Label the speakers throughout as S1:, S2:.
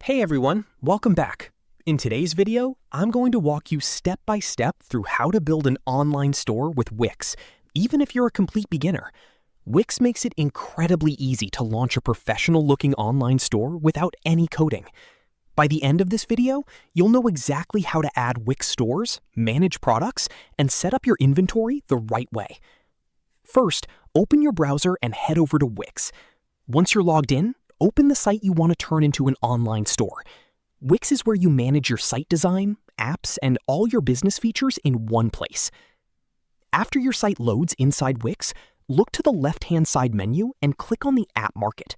S1: Hey everyone, welcome back. In today's video, I'm going to walk you step by step through how to build an online store with Wix, even if you're a complete beginner. Wix makes it incredibly easy to launch a professional-looking online store without any coding. By the end of this video, you'll know exactly how to add Wix stores, manage products, and set up your inventory the right way. First, open your browser and head over to Wix. Once you're logged in, open the site you want to turn into an online store. Wix is where you manage your site design, apps, and all your business features in one place. After your site loads inside Wix, look to the left-hand side menu and click on the App Market.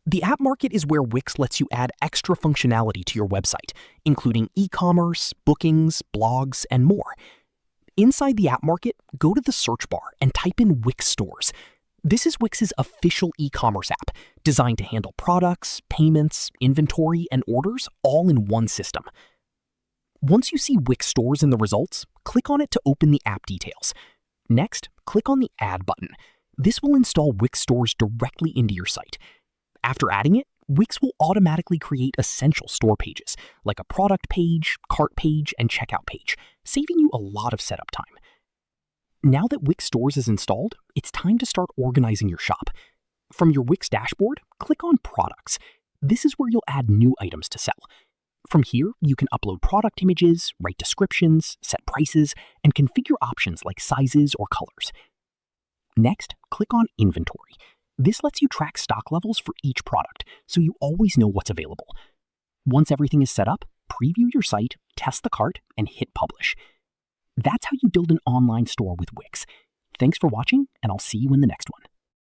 S1: The App Market is where Wix lets you add extra functionality to your website, including e-commerce, bookings, blogs, and more. Inside the App Market, go to the search bar and type in Wix Stores. This is Wix's official e-commerce app, designed to handle products, payments, inventory, and orders all in one system. Once you see Wix Stores in the results, click on it to open the app details. Next, click on the Add button. This will install Wix Stores directly into your site. After adding it, Wix will automatically create essential store pages, like a product page, cart page, and checkout page, saving you a lot of setup time. Now that Wix Stores is installed, it's time to start organizing your shop. From your Wix dashboard, click on Products. This is where you'll add new items to sell. From here, you can upload product images, write descriptions, set prices, and configure options like sizes or colors. Next, click on Inventory. This lets you track stock levels for each product, so you always know what's available. Once everything is set up, preview your site, test the cart, and hit Publish. That's how you build an online store with Wix. Thanks for watching, and I'll see you in the next one.